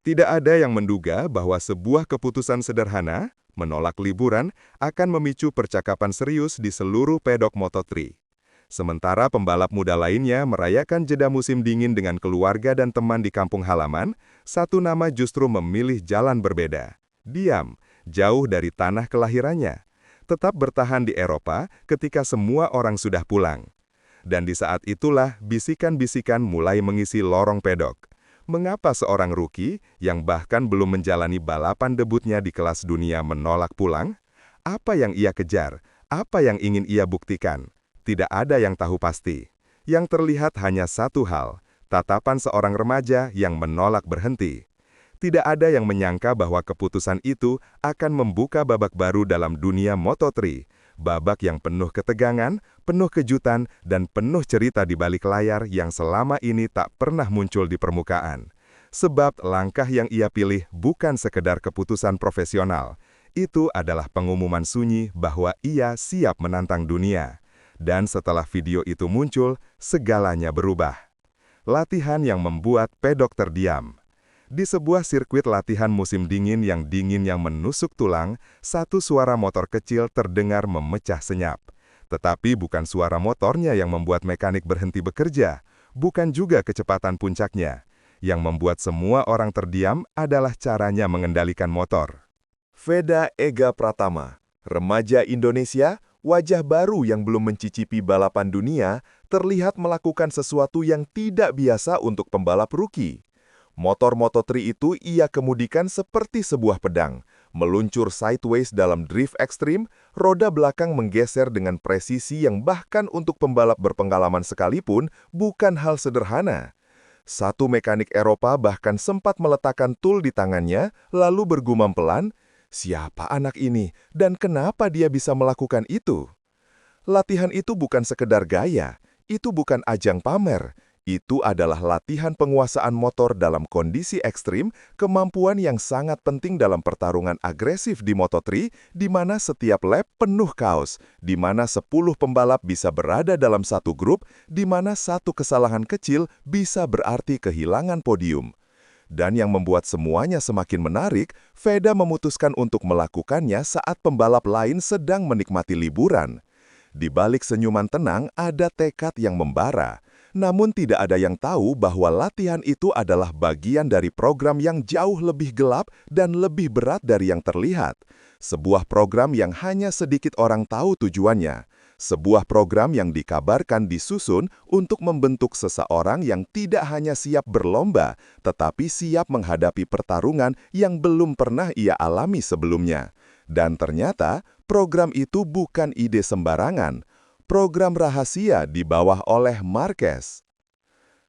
Tidak ada yang menduga bahwa sebuah keputusan sederhana, menolak liburan, akan memicu percakapan serius di seluruh pedok Moto3. Sementara pembalap muda lainnya merayakan jeda musim dingin dengan keluarga dan teman di kampung halaman, satu nama justru memilih jalan berbeda. Diam, jauh dari tanah kelahirannya. Tetap bertahan di Eropa ketika semua orang sudah pulang. Dan di saat itulah bisikan-bisikan mulai mengisi lorong pedok. Mengapa seorang rookie yang bahkan belum menjalani balapan debutnya di kelas dunia menolak pulang? Apa yang ia kejar? Apa yang ingin ia buktikan? Tidak ada yang tahu pasti. Yang terlihat hanya satu hal, tatapan seorang remaja yang menolak berhenti. Tidak ada yang menyangka bahwa keputusan itu akan membuka babak baru dalam dunia Moto3. Babak yang penuh ketegangan, penuh kejutan, dan penuh cerita di balik layar yang selama ini tak pernah muncul di permukaan. Sebab langkah yang ia pilih bukan sekedar keputusan profesional. Itu adalah pengumuman sunyi bahwa ia siap menantang dunia. Dan setelah video itu muncul, segalanya berubah. Latihan yang membuat pedok terdiam. Di sebuah sirkuit latihan musim dingin yang menusuk tulang, satu suara motor kecil terdengar memecah senyap. Tetapi bukan suara motornya yang membuat mekanik berhenti bekerja, bukan juga kecepatan puncaknya. Yang membuat semua orang terdiam adalah caranya mengendalikan motor. Veda Ega Pratama, remaja Indonesia, wajah baru yang belum mencicipi balapan dunia, terlihat melakukan sesuatu yang tidak biasa untuk pembalap rookie. Motor Moto3 itu ia kemudikan seperti sebuah pedang, meluncur sideways dalam drift ekstrim, roda belakang menggeser dengan presisi yang bahkan untuk pembalap berpengalaman sekalipun bukan hal sederhana. Satu mekanik Eropa bahkan sempat meletakkan tool di tangannya, lalu bergumam pelan, "Siapa anak ini dan kenapa dia bisa melakukan itu?" Latihan itu bukan sekedar gaya, itu bukan ajang pamer. Itu adalah latihan penguasaan motor dalam kondisi ekstrim, kemampuan yang sangat penting dalam pertarungan agresif di Moto3, di mana setiap lap penuh kaos, di mana 10 pembalap bisa berada dalam satu grup, di mana satu kesalahan kecil bisa berarti kehilangan podium. Dan yang membuat semuanya semakin menarik, Veda memutuskan untuk melakukannya saat pembalap lain sedang menikmati liburan. Di balik senyuman tenang ada tekad yang membara. Namun tidak ada yang tahu bahwa latihan itu adalah bagian dari program yang jauh lebih gelap dan lebih berat dari yang terlihat. Sebuah program yang hanya sedikit orang tahu tujuannya. Sebuah program yang dikabarkan disusun untuk membentuk seseorang yang tidak hanya siap berlomba, tetapi siap menghadapi pertarungan yang belum pernah ia alami sebelumnya. Dan ternyata, program itu bukan ide sembarangan. Program rahasia dibawa oleh Marquez.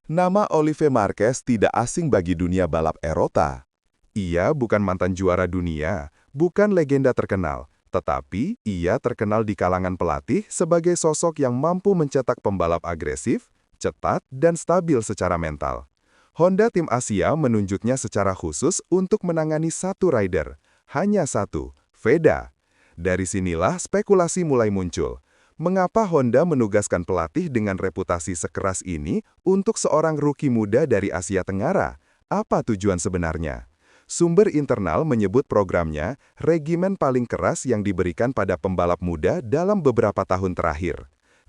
Nama Oliver Marquez tidak asing bagi dunia balap Eropa. Ia bukan mantan juara dunia, bukan legenda terkenal, tetapi ia terkenal di kalangan pelatih sebagai sosok yang mampu mencetak pembalap agresif, cepat, dan stabil secara mental. Honda Tim Asia menunjuknya secara khusus untuk menangani satu rider, hanya satu, Veda. Dari sinilah spekulasi mulai muncul. Mengapa Honda menugaskan pelatih dengan reputasi sekeras ini untuk seorang rookie muda dari Asia Tenggara? Apa tujuan sebenarnya? Sumber internal menyebut programnya regimen paling keras yang diberikan pada pembalap muda dalam beberapa tahun terakhir.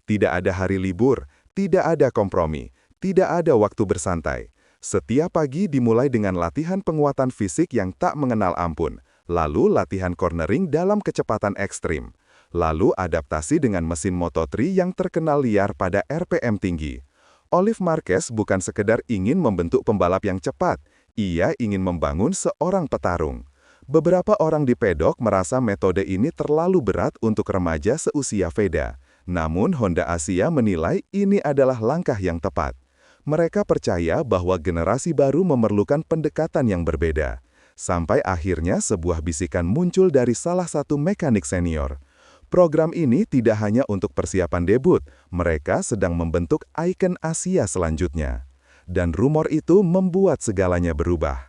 Tidak ada hari libur, tidak ada kompromi, tidak ada waktu bersantai. Setiap pagi dimulai dengan latihan penguatan fisik yang tak mengenal ampun, lalu latihan cornering dalam kecepatan ekstrim. Lalu adaptasi dengan mesin Moto3 yang terkenal liar pada RPM tinggi. Oliver Marquez bukan sekedar ingin membentuk pembalap yang cepat, ia ingin membangun seorang petarung. Beberapa orang di pedok merasa metode ini terlalu berat untuk remaja seusia Veda. Namun Honda Asia menilai ini adalah langkah yang tepat. Mereka percaya bahwa generasi baru memerlukan pendekatan yang berbeda. Sampai akhirnya sebuah bisikan muncul dari salah satu mekanik senior. Program ini tidak hanya untuk persiapan debut, mereka sedang membentuk ikon Asia selanjutnya. Dan rumor itu membuat segalanya berubah.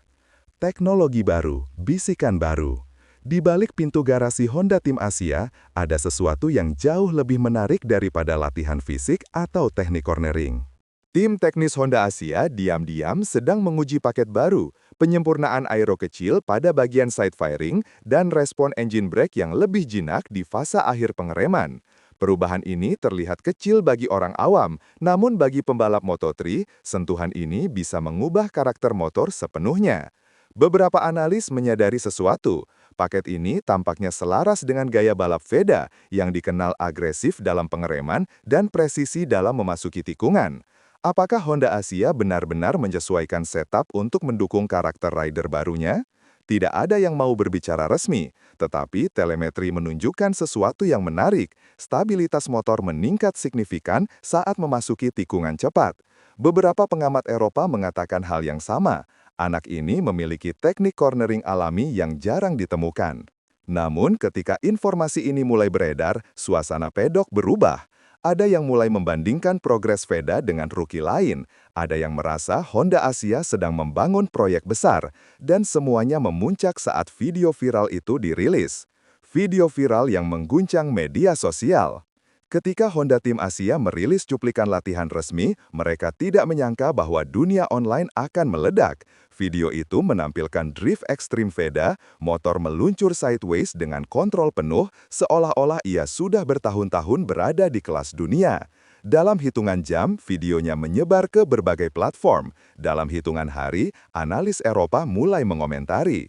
Teknologi baru, bisikan baru. Di balik pintu garasi Honda Tim Asia, ada sesuatu yang jauh lebih menarik daripada latihan fisik atau teknik cornering. Tim teknis Honda Asia diam-diam sedang menguji paket baru, penyempurnaan aero kecil pada bagian side firing, dan respon engine brake yang lebih jinak di fase akhir pengereman. Perubahan ini terlihat kecil bagi orang awam, namun bagi pembalap Moto3, sentuhan ini bisa mengubah karakter motor sepenuhnya. Beberapa analis menyadari sesuatu. Paket ini tampaknya selaras dengan gaya balap Veda yang dikenal agresif dalam pengereman dan presisi dalam memasuki tikungan. Apakah Honda Asia benar-benar menyesuaikan setup untuk mendukung karakter rider barunya? Tidak ada yang mau berbicara resmi, tetapi telemetri menunjukkan sesuatu yang menarik. Stabilitas motor meningkat signifikan saat memasuki tikungan cepat. Beberapa pengamat Eropa mengatakan hal yang sama. Anak ini memiliki teknik cornering alami yang jarang ditemukan. Namun, ketika informasi ini mulai beredar, suasana pedok berubah. Ada yang mulai membandingkan progres Veda dengan rookie lain. Ada yang merasa Honda Asia sedang membangun proyek besar. Dan semuanya memuncak saat video viral itu dirilis. Video viral yang mengguncang media sosial. Ketika Honda Tim Asia merilis cuplikan latihan resmi, mereka tidak menyangka bahwa dunia online akan meledak. Video itu menampilkan drift ekstrim Veda, motor meluncur sideways dengan kontrol penuh, seolah-olah ia sudah bertahun-tahun berada di kelas dunia. Dalam hitungan jam, videonya menyebar ke berbagai platform. Dalam hitungan hari, analis Eropa mulai mengomentari.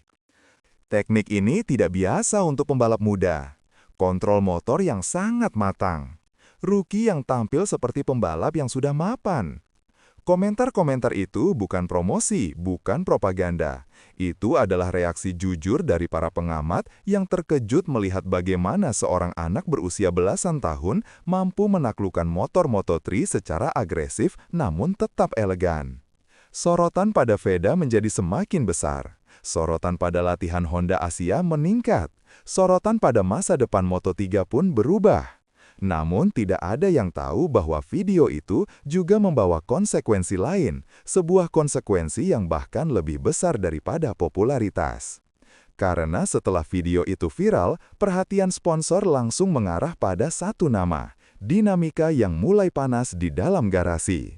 Teknik ini tidak biasa untuk pembalap muda. Kontrol motor yang sangat matang. Rookie yang tampil seperti pembalap yang sudah mapan. Komentar-komentar itu bukan promosi, bukan propaganda. Itu adalah reaksi jujur dari para pengamat yang terkejut melihat bagaimana seorang anak berusia belasan tahun mampu menaklukkan motor Moto3 secara agresif namun tetap elegan. Sorotan pada Veda menjadi semakin besar. Sorotan pada latihan Honda Asia meningkat. Sorotan pada masa depan Moto3 pun berubah. Namun tidak ada yang tahu bahwa video itu juga membawa konsekuensi lain, sebuah konsekuensi yang bahkan lebih besar daripada popularitas. Karena setelah video itu viral, perhatian sponsor langsung mengarah pada satu nama, dinamika yang mulai panas di dalam garasi.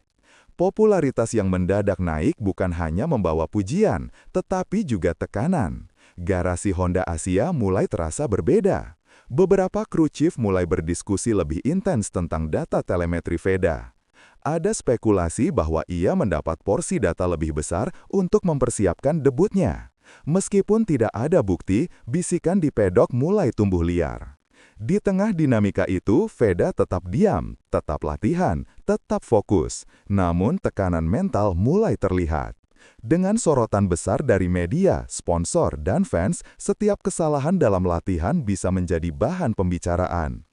Popularitas yang mendadak naik bukan hanya membawa pujian, tetapi juga tekanan. Garasi Honda Asia mulai terasa berbeda. Beberapa kru chief mulai berdiskusi lebih intens tentang data telemetri Veda. Ada spekulasi bahwa ia mendapat porsi data lebih besar untuk mempersiapkan debutnya. Meskipun tidak ada bukti, bisikan di pedok mulai tumbuh liar. Di tengah dinamika itu, Veda tetap diam, tetap latihan, tetap fokus. Namun tekanan mental mulai terlihat. Dengan sorotan besar dari media, sponsor, dan fans, setiap kesalahan dalam latihan bisa menjadi bahan pembicaraan.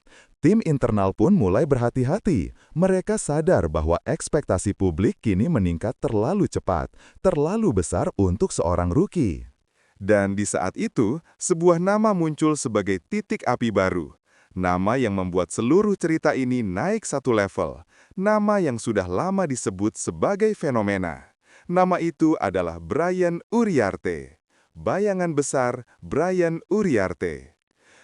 Tim internal pun mulai berhati-hati. Mereka sadar bahwa ekspektasi publik kini meningkat terlalu cepat, terlalu besar untuk seorang rookie. Dan di saat itu, sebuah nama muncul sebagai titik api baru. Nama yang membuat seluruh cerita ini naik satu level. Nama yang sudah lama disebut sebagai fenomena. Nama itu adalah Brian Uriarte. Bayangan besar Brian Uriarte.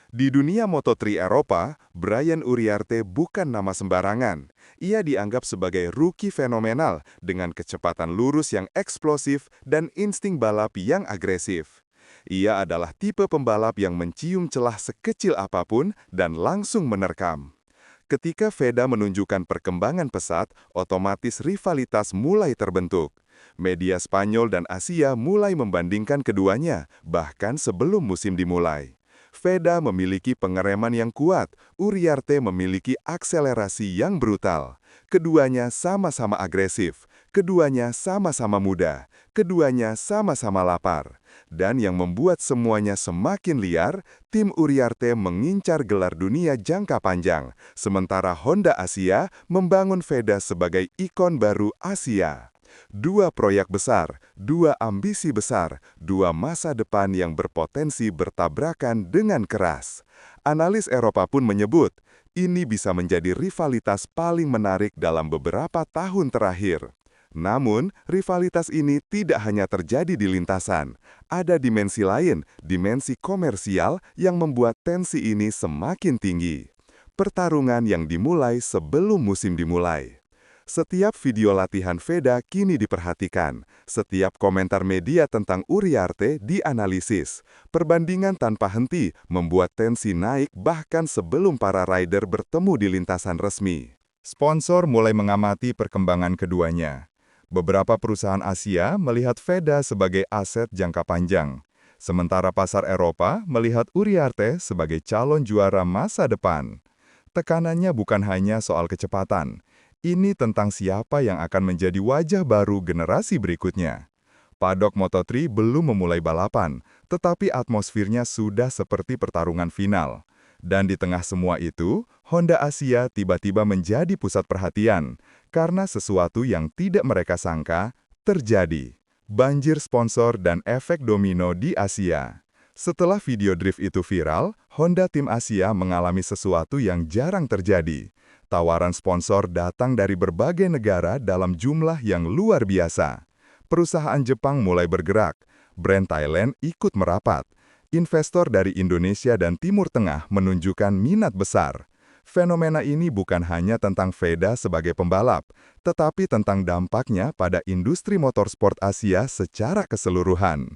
Di dunia Moto3 Eropa, Brian Uriarte bukan nama sembarangan. Ia dianggap sebagai rookie fenomenal dengan kecepatan lurus yang eksplosif dan insting balap yang agresif. Ia adalah tipe pembalap yang mencium celah sekecil apapun dan langsung menerkam. Ketika Veda menunjukkan perkembangan pesat, otomatis rivalitas mulai terbentuk. Media Spanyol dan Asia mulai membandingkan keduanya, bahkan sebelum musim dimulai. Veda memiliki pengereman yang kuat, Uriarte memiliki akselerasi yang brutal. Keduanya sama-sama agresif, keduanya sama-sama muda, keduanya sama-sama lapar. Dan yang membuat semuanya semakin liar, tim Uriarte mengincar gelar dunia jangka panjang, sementara Honda Asia membangun Veda sebagai ikon baru Asia. Dua proyek besar, dua ambisi besar, dua masa depan yang berpotensi bertabrakan dengan keras. Analis Eropa pun menyebut, ini bisa menjadi rivalitas paling menarik dalam beberapa tahun terakhir. Namun, rivalitas ini tidak hanya terjadi di lintasan. Ada dimensi lain, dimensi komersial yang membuat tensi ini semakin tinggi. Pertarungan yang dimulai sebelum musim dimulai. Setiap video latihan Veda kini diperhatikan. Setiap komentar media tentang Uriarte dianalisis. Perbandingan tanpa henti membuat tensi naik bahkan sebelum para rider bertemu di lintasan resmi. Sponsor mulai mengamati perkembangan keduanya. Beberapa perusahaan Asia melihat Veda sebagai aset jangka panjang. Sementara pasar Eropa melihat Uriarte sebagai calon juara masa depan. Tekanannya bukan hanya soal kecepatan. Ini tentang siapa yang akan menjadi wajah baru generasi berikutnya. Paddock Moto3 belum memulai balapan, tetapi atmosfernya sudah seperti pertarungan final. Dan di tengah semua itu, Honda Asia tiba-tiba menjadi pusat perhatian, karena sesuatu yang tidak mereka sangka terjadi. Banjir sponsor dan efek domino di Asia. Setelah video drift itu viral, Honda Tim Asia mengalami sesuatu yang jarang terjadi. Tawaran sponsor datang dari berbagai negara dalam jumlah yang luar biasa. Perusahaan Jepang mulai bergerak, brand Thailand ikut merapat. Investor dari Indonesia dan Timur Tengah menunjukkan minat besar. Fenomena ini bukan hanya tentang Veda sebagai pembalap, tetapi tentang dampaknya pada industri motorsport Asia secara keseluruhan.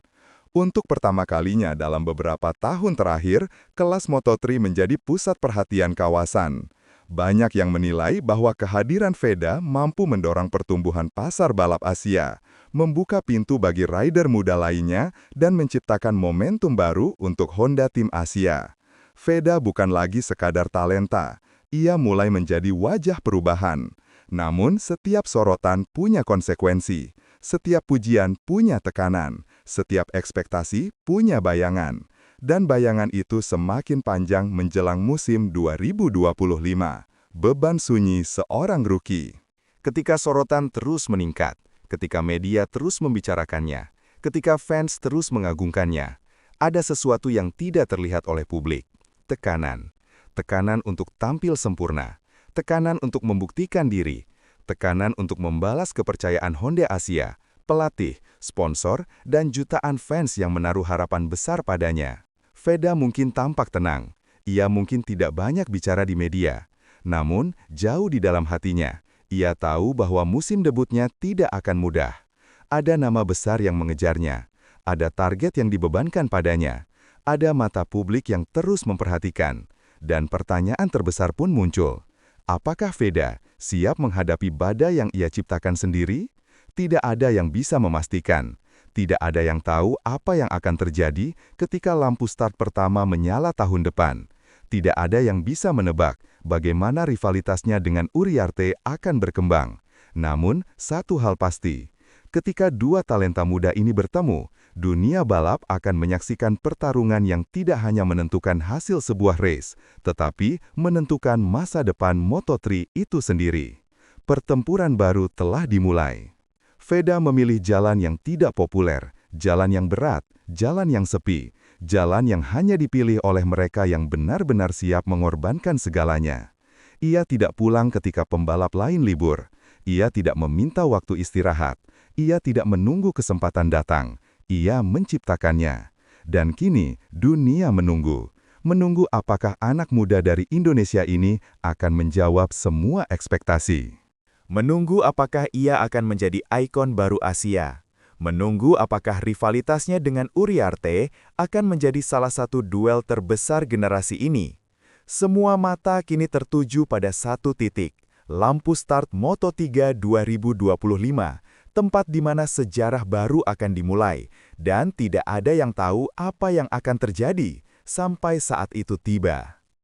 Untuk pertama kalinya dalam beberapa tahun terakhir, kelas Moto3 menjadi pusat perhatian kawasan. Banyak yang menilai bahwa kehadiran Veda mampu mendorong pertumbuhan pasar balap Asia, membuka pintu bagi rider muda lainnya, dan menciptakan momentum baru untuk Honda Tim Asia. Veda bukan lagi sekadar talenta, ia mulai menjadi wajah perubahan. Namun, setiap sorotan punya konsekuensi, setiap pujian punya tekanan, setiap ekspektasi punya bayangan. Dan bayangan itu semakin panjang menjelang musim 2025. Beban sunyi seorang rookie. Ketika sorotan terus meningkat, ketika media terus membicarakannya, ketika fans terus mengagungkannya, ada sesuatu yang tidak terlihat oleh publik. Tekanan. Tekanan untuk tampil sempurna. Tekanan untuk membuktikan diri. Tekanan untuk membalas kepercayaan Honda Asia, pelatih, sponsor, dan jutaan fans yang menaruh harapan besar padanya. Veda mungkin tampak tenang, ia mungkin tidak banyak bicara di media. Namun, jauh di dalam hatinya, ia tahu bahwa musim debutnya tidak akan mudah. Ada nama besar yang mengejarnya, ada target yang dibebankan padanya, ada mata publik yang terus memperhatikan, dan pertanyaan terbesar pun muncul. Apakah Veda siap menghadapi badai yang ia ciptakan sendiri? Tidak ada yang bisa memastikan. Tidak ada yang tahu apa yang akan terjadi ketika lampu start pertama menyala tahun depan. Tidak ada yang bisa menebak bagaimana rivalitasnya dengan Uriarte akan berkembang. Namun, satu hal pasti, ketika dua talenta muda ini bertemu, dunia balap akan menyaksikan pertarungan yang tidak hanya menentukan hasil sebuah race, tetapi menentukan masa depan Moto3 itu sendiri. Pertempuran baru telah dimulai. Veda memilih jalan yang tidak populer, jalan yang berat, jalan yang sepi, jalan yang hanya dipilih oleh mereka yang benar-benar siap mengorbankan segalanya. Ia tidak pulang ketika pembalap lain libur. Ia tidak meminta waktu istirahat. Ia tidak menunggu kesempatan datang. Ia menciptakannya. Dan kini, dunia menunggu. Menunggu apakah anak muda dari Indonesia ini akan menjawab semua ekspektasi. Menunggu apakah ia akan menjadi ikon baru Asia. Menunggu apakah rivalitasnya dengan Uriarte akan menjadi salah satu duel terbesar generasi ini. Semua mata kini tertuju pada satu titik, lampu start Moto3 2025, tempat di mana sejarah baru akan dimulai, dan tidak ada yang tahu apa yang akan terjadi sampai saat itu tiba.